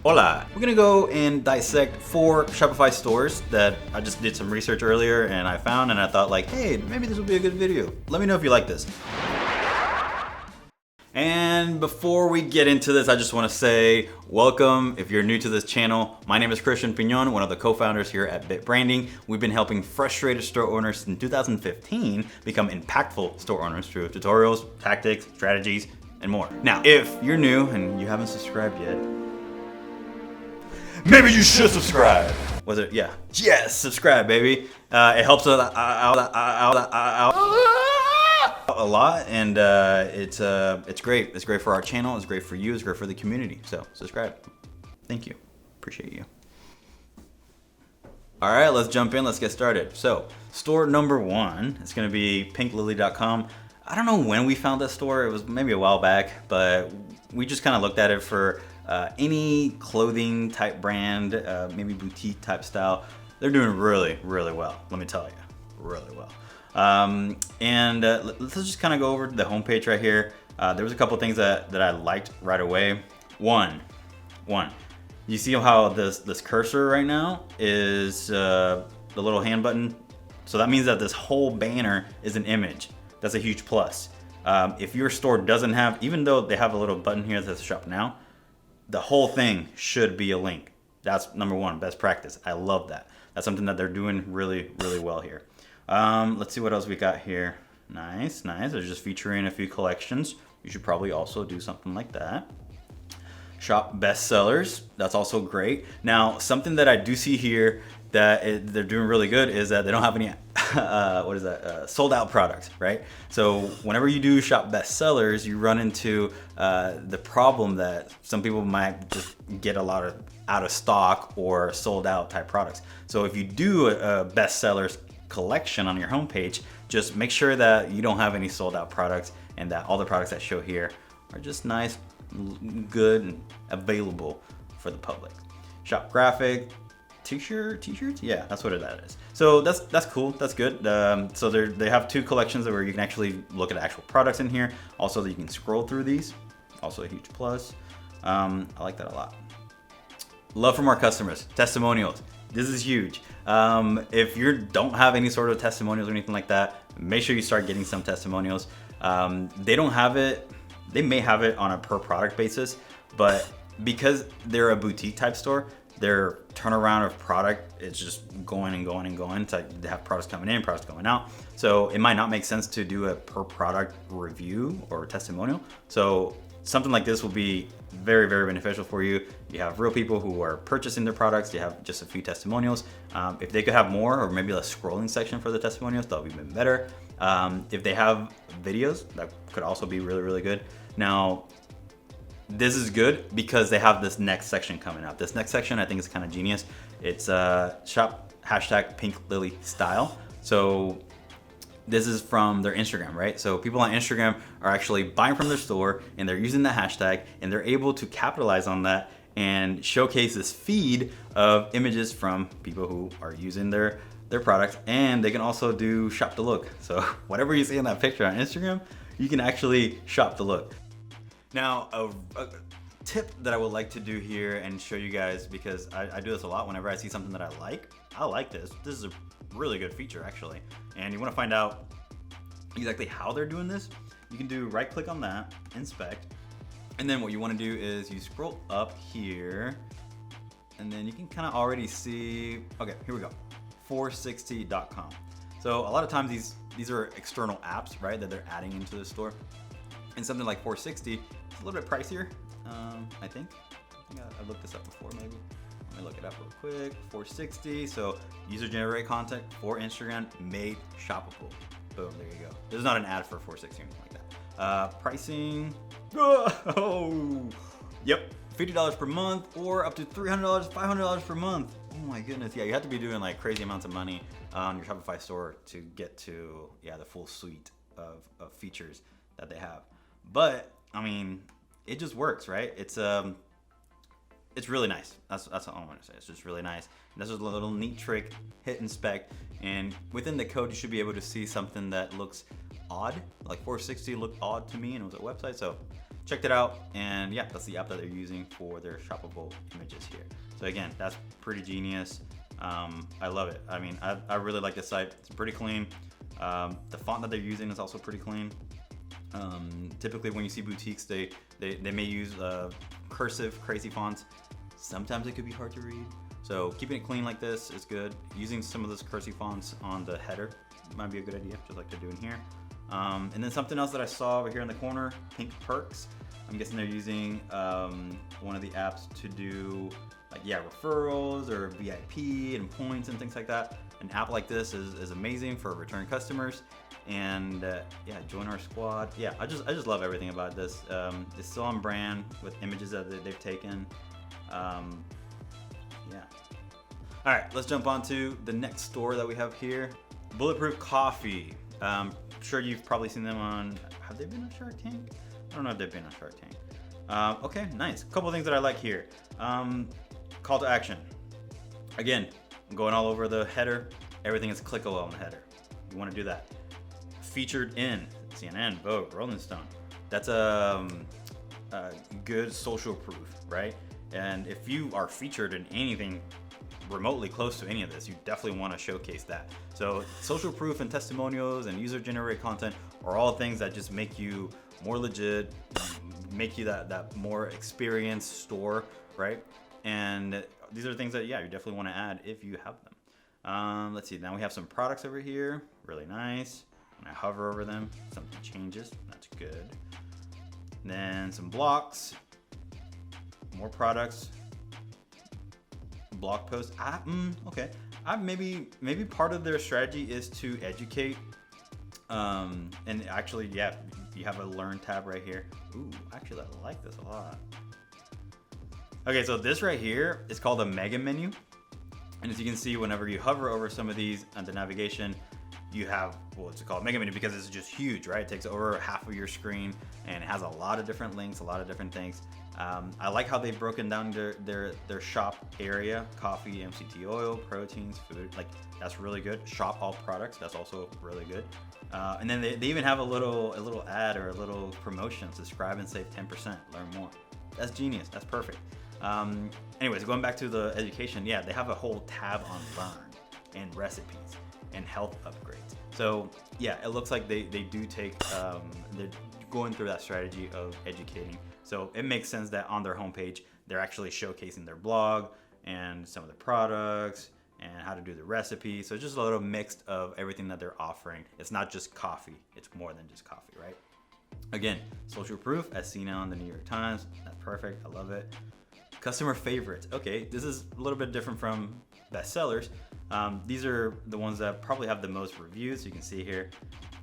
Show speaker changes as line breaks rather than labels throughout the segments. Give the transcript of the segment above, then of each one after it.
Hola! We're gonna go and dissect 4 Shopify stores that I just did some research earlier and I found, and I thought like, hey, maybe this will be a good video. Let me know if you like this. And before we get into this, I just want to say welcome if you're new to this channel. My name is Christian Piñon, one of the co-founders here at Bit Branding. We've been helping frustrated store owners since 2015 become impactful store owners through tutorials, tactics, strategies, and more. Now, if you're new and you haven't subscribed yet, maybe you should subscribe. Was it? Yeah. Yes, subscribe, baby. It helps us out a lot, and it's great. It's great for our channel. It's great for you. It's great for the community. So subscribe. Thank you. Appreciate you. All right, let's jump in. Let's get started. So store number 1 is going to be pinklily.com. I don't know when we found that store. It was maybe a while back, but we just kind of looked at it for any clothing type brand, maybe boutique type style. They're doing really, really well. Let me tell you, really well. Let's just kind of go over the homepage right here. There was a couple things that I liked right away. One, you see how this cursor right now is the little hand button? So that means that this whole banner is an image. That's a huge plus. If your store doesn't have, even though they have a little button here that says shop now, the whole thing should be a link. That's number 1, best practice. I love that. That's something that they're doing really, really well here. Let's see what else we got here. Nice. They're just featuring a few collections. You should probably also do something like that. Shop bestsellers. That's also great. Now, something that I do see here that they're doing really good is that they don't have any sold out products, right? So whenever you do shop bestsellers, you run into the problem that some people might just get a lot of out of stock or sold out type products. So if you do a bestsellers collection on your homepage, just make sure that you don't have any sold out products and that all the products that show here are just nice, good, and available for the public. Shop graphic, t-shirts, yeah, that's what that is. So that's cool, that's good. So they have 2 collections where you can actually look at actual products in here. Also, that you can scroll through these, also a huge plus. I like that a lot. Love from our customers, testimonials. This is huge. If you don't have any sort of testimonials or anything like that, make sure you start getting some testimonials. They don't have it, they may have it on a per product basis, but because they're a boutique type store, their turnaround of product is just going and going and going. It's like they have products coming in, products going out. So it might not make sense to do a per product review or testimonial. So something like this will be very, very beneficial for you. You have real people who are purchasing their products. You have just a few testimonials. If they could have more, or maybe a scrolling section for the testimonials, that would be even better. If they have videos, that could also be really, really good. Now, this is good because they have this next section coming up. This next section I think is kind of genius. It's shop #PinkLilyStyle. So this is from their Instagram, right? So people on Instagram are actually buying from their store and they're using the hashtag, and they're able to capitalize on that and showcase this feed of images from people who are using their product. And they can also do shop to look. So whatever you see in that picture on Instagram, you can actually shop to look. Now, a tip that I would like to do here and show you guys, because I do this a lot whenever I see something that I like this. This is a really good feature actually. And you want to find out exactly how they're doing this, you can do right click on that, inspect, and then what you want to do is you scroll up here, and then you can kind of already see, okay, here we go, 460.com. So a lot of times these are external apps, right, that they're adding into the store. And something like 460 is a little bit pricier, I think I looked this up before maybe. Let me look it up real quick. 460, so user generated content for Instagram, made shoppable. Boom, there you go. This is not an ad for 460 or anything like that. Pricing, oh, yep, $50 per month or up to $300, $500 per month. Oh my goodness, yeah, you have to be doing like crazy amounts of money on your Shopify store to get to, yeah, the full suite of features that they have. But I mean, it just works, right? It's really nice. That's all I'm gonna say. It's just really nice. And this is a little neat trick. Hit inspect, and within the code, you should be able to see something that looks odd. Like 460 looked odd to me, and it was a website. So checked it out, and yeah, that's the app that they're using for their shoppable images here. So again, that's pretty genius. I love it. I mean, I really like this site. It's pretty clean. The font that they're using is also pretty clean. Typically when you see boutiques, they may use cursive, crazy fonts. Sometimes it could be hard to read. So keeping it clean like this is good. Using some of those cursive fonts on the header might be a good idea, just like they're doing here. And then something else that I saw over here in the corner, Pink Perks. I'm guessing they're using one of the apps to do referrals or VIP and points and things like that. An app like this is amazing for return customers. And join our squad. Yeah, I just love everything about this. It's still on brand with images that they've taken. Yeah. All right, let's jump on to the next store that we have here. Bulletproof Coffee. Sure you've probably seen them on, have they been on Shark Tank? I don't know if they've been on Shark Tank. Okay, nice. A couple things that I like here. Call to action. Again, I'm going all over the header. Everything is clickable on the header. You want to do that. Featured in CNN, Vogue, Rolling Stone. That's a good social proof, right? And if you are featured in anything remotely close to any of this, you definitely want to showcase that. So social proof and testimonials and user-generated content are all things that just make you more legit, make you that more experienced store, right? And these are things that, you definitely want to add if you have them. Let's see, now we have some products over here, really nice. When I hover over them, something changes, that's good. Then some blocks, more products, blog posts. Okay. Maybe part of their strategy is to educate. And actually, you have a learn tab right here. Ooh, actually, I like this a lot. Okay, so this right here is called a mega menu. And as you can see, whenever you hover over some of these on the navigation, you have what's called mega menu because it's just huge, right? It takes over half of your screen and it has a lot of different links, a lot of different things. I like how they've broken down their shop area: coffee, MCT oil, proteins, food. Like, that's really good. Shop all products. That's also really good. And then they even have a little ad or a little promotion: subscribe and save 10%. Learn more. That's genius. That's perfect. Anyways, going back to the education, they have a whole tab on learn and recipes and health upgrades. So it looks like they do take, they're going through that strategy of educating. So it makes sense that on their homepage, they're actually showcasing their blog and some of the products and how to do the recipe. So just a little mix of everything that they're offering. It's not just coffee. It's more than just coffee, right? Again, social proof as seen on the New York Times. That's perfect. I love it. Customer favorites. Okay, this is a little bit different from bestsellers. These are the ones that probably have the most reviews. You can see here,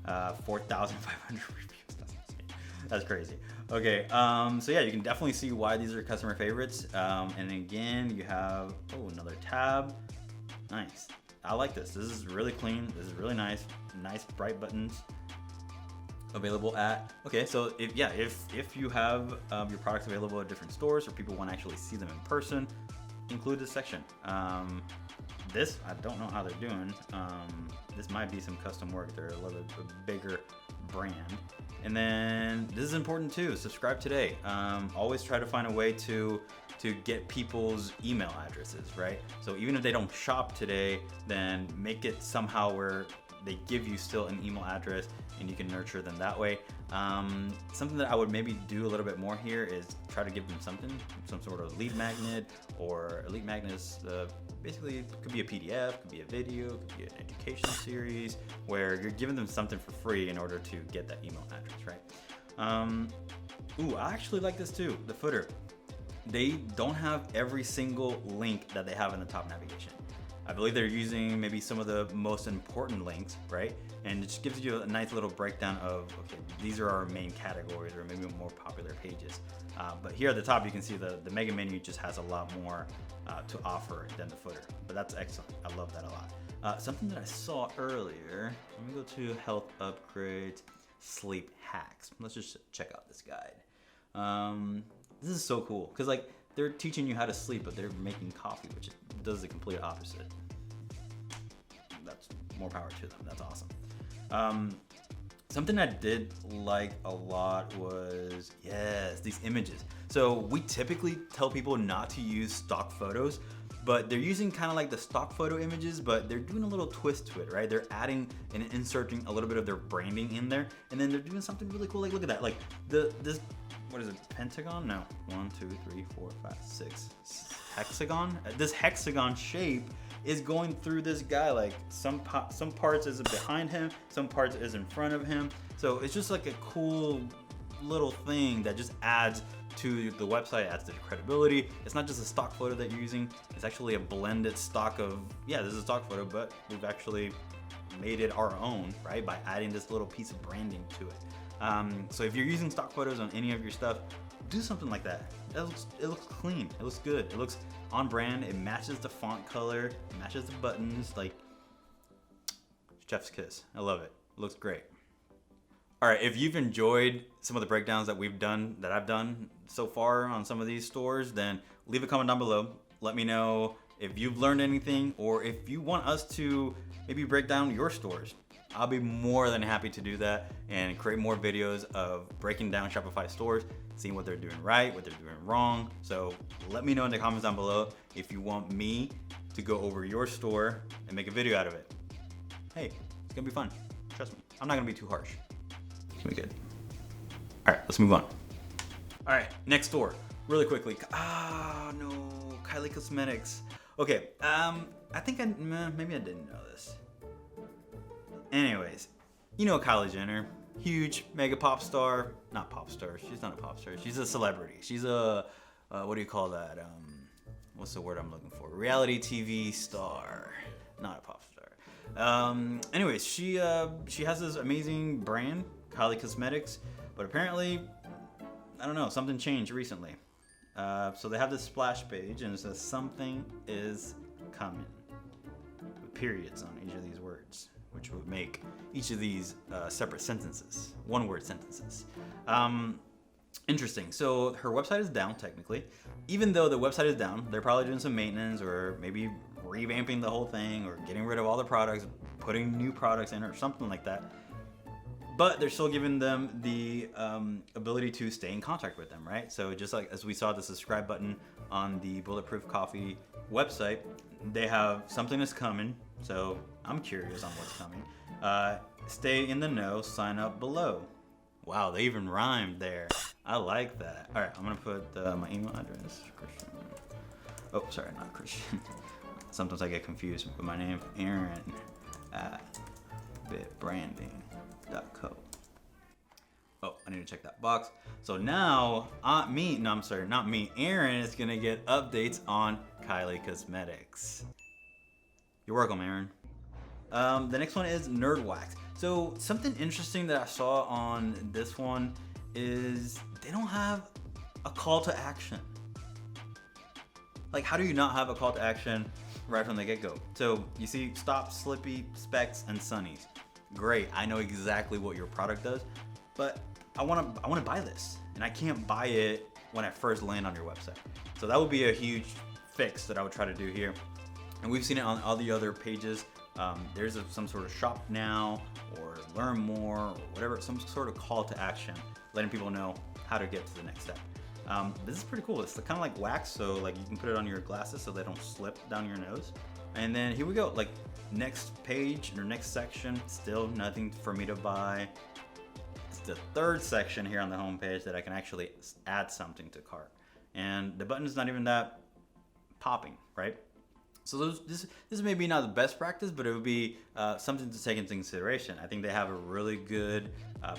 4,500 reviews. That's insane. That's crazy. Okay, so you can definitely see why these are customer favorites. And again, you have another tab. Nice. I like this. This is really clean. This is really nice. Nice bright buttons. Available at, okay, so if you have your products available at different stores or people want to actually see them in person, include this section. This, I don't know how they're doing. This might be some custom work. They're a little bit bigger brand. And then this is important too, subscribe today. Always try to find a way to get people's email addresses, right? So even if they don't shop today, then make it somehow where they give you still an email address and you can nurture them that way. Something that I would maybe do a little bit more here is try to give them something, some sort of lead magnet, or a lead magnet is basically, it could be a PDF, could be a video, could be an education series, where you're giving them something for free in order to get that email address, right? I actually like this too, the footer. They don't have every single link that they have in the top navigation. I believe they're using maybe some of the most important links, right? And it just gives you a nice little breakdown of, okay, these are our main categories or maybe more popular pages. But here at the top, you can see the mega menu just has a lot more to offer than the footer. But that's excellent. I love that a lot. Something that I saw earlier, let me go to health upgrades, sleep hacks. Let's just check out this guide. This is so cool because they're teaching you how to sleep, but they're making coffee, which does the complete opposite. That's more power to them. That's awesome. Something I did like a lot was, yes, these images. So we typically tell people not to use stock photos, but they're using kind of like the stock photo images, but they're doing a little twist to it, right? They're adding and inserting a little bit of their branding in there, and then they're doing something really cool. Like, look at that, like this, what is it, pentagon? No, 1, 2, 3, 4, 5, 6, hexagon. This hexagon shape is going through this guy. Like some parts is behind him, some parts is in front of him. So it's just like a cool little thing that just adds to the website, adds to the credibility. It's not just a stock photo that you're using, it's actually a blended stock of, yeah, this is a stock photo, but we've actually made it our own, right? By adding this little piece of branding to it. So if you're using stock photos on any of your stuff, do something like that. It looks clean, it looks good, it looks on brand, it matches the font color, it matches the buttons, like chef's kiss. I love it. It looks great. All right, if you've enjoyed some of the breakdowns that I've done so far on some of these stores, then leave a comment down below. Let me know if you've learned anything, or if you want us to maybe break down your stores. I'll be more than happy to do that and create more videos of breaking down Shopify stores, seeing what they're doing right, what they're doing wrong. So let me know in the comments down below if you want me to go over your store and make a video out of it. Hey, it's gonna be fun. Trust me, I'm not gonna be too harsh. It's gonna be good. All right, let's move on. All right, next store, really quickly. Ah, no, Kylie Cosmetics. Okay, I think maybe I didn't know this. Anyways, you know Kylie Jenner, huge mega pop star. Not pop star, she's not a pop star. She's a celebrity. She's a, what do you call that? What's the word I'm looking for? Reality TV star, not a pop star. Anyways, she has this amazing brand, Kylie Cosmetics, but apparently, I don't know, something changed recently. So they have this splash page and it says something is coming, with periods on each of these words, which would make each of these separate sentences, one-word sentences. Interesting. So her website is down technically. Even though the website is down, they're probably doing some maintenance or maybe revamping the whole thing or getting rid of all the products, putting new products in or something like that. But they're still giving them the ability to stay in contact with them, right? So just like as we saw the subscribe button on the Bulletproof Coffee website, they have something that's coming. So I'm curious on what's coming. Stay in the know, sign up below. Wow, they even rhymed there. I like that. All right, I'm gonna put my email address, Christian. Oh, sorry, not Christian. Sometimes I get confused with my name, Aaron at bitbranding.co. Oh, I need to check that box. So now, Aaron is gonna get updates on Kylie Cosmetics. You're welcome, Aaron. The next one is Nerd Wax. So something interesting that I saw on this one is they don't have a call to action. Like, how do you not have a call to action right from the get-go? So you see, stop slippy specs and sunnies. Great, I know exactly what your product does, but I want to buy this, and I can't buy it when I first land on your website. So that would be a huge fix that I would try to do here. And we've seen it on all the other pages. There's some sort of shop now or learn more or whatever, some sort of call to action, letting people know how to get to the next step. This is pretty cool. It's kind of like wax, so like you can put it on your glasses so they don't slip down your nose. And then here we go, like next page or next section, still nothing for me to buy. It's the third section here on the homepage that I can actually add something to cart. And the button is not even that popping, right? So this is maybe not the best practice, but it would be something to take into consideration. I think they have a really good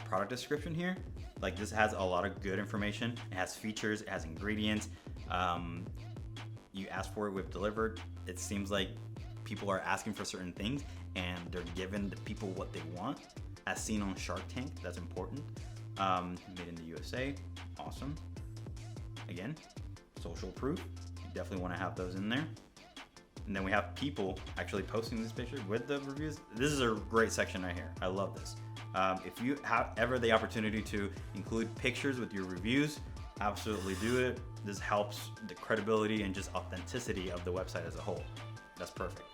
product description here. Like, this has a lot of good information. It has features, it has ingredients. You ask for it, we've delivered. It seems like people are asking for certain things and they're giving the people what they want, as seen on Shark Tank. That's important. Made in the USA, awesome. Again, social proof. You definitely want to have those in there. And then we have people actually posting these pictures with the reviews. This is a great section right here. I love this. If you have ever the opportunity to include pictures with your reviews, absolutely do it. This helps the credibility and just authenticity of the website as a whole. That's perfect.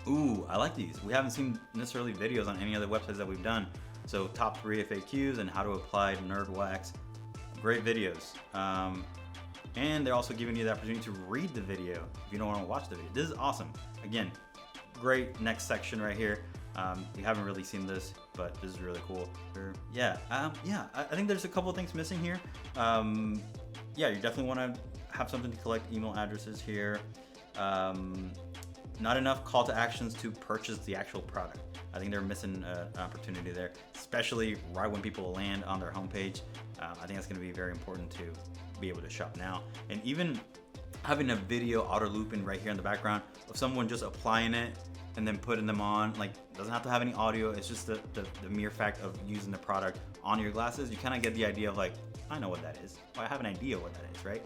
Ooh, I like these. We haven't seen necessarily videos on any other websites that we've done. So top 3 FAQs and how to apply nerd wax. Great videos. And they're also giving you the opportunity to read the video if you don't want to watch the video. This is awesome. Again, great next section right here. You haven't really seen this, but this is really cool. I think there's a couple of things missing here. Yeah, you definitely want to have something to collect email addresses here. Not enough call to actions to purchase the actual product. I think they're missing an opportunity there, especially right when people land on their homepage. I think that's going to be very important to be able to shop now. And even having a video auto looping right here in the background of someone just applying it and then putting them on, like, doesn't have to have any audio. It's just the mere fact of using the product on your glasses. You kind of get the idea of like, I know what that is. Well, I have an idea what that is, right?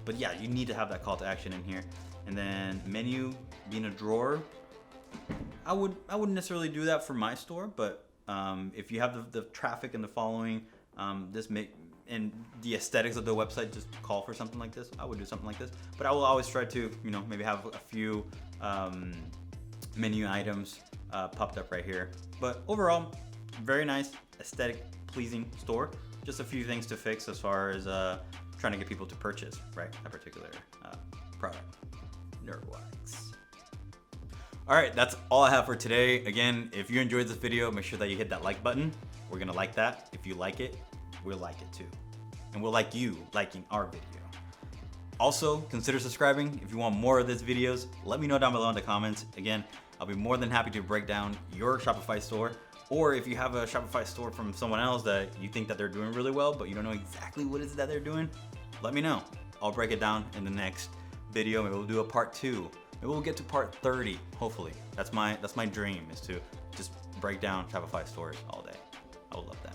But yeah, you need to have that call to action in here. And then menu being a drawer. I wouldn't necessarily do that for my store, but if you have the traffic and the following, and the aesthetics of the website just call for something like this, I would do something like this. But I will always try to, maybe have a few menu items popped up right here. But overall, very nice, aesthetic, pleasing store. Just a few things to fix as far as trying to get people to purchase, right, a particular product. Nerd wax. All right, that's all I have for today. Again, if you enjoyed this video, make sure that you hit that like button. We're gonna like that. If you like it, we'll like it too. And we'll like you liking our video. Also, consider subscribing. If you want more of these videos, let me know down below in the comments. Again, I'll be more than happy to break down your Shopify store. Or if you have a Shopify store from someone else that you think that they're doing really well, but you don't know exactly what it is that they're doing, let me know. I'll break it down in the next video. Maybe we'll do a part 2. Maybe we'll get to part 30, hopefully. That's my dream, is to just break down Shopify stores all day. I would love that.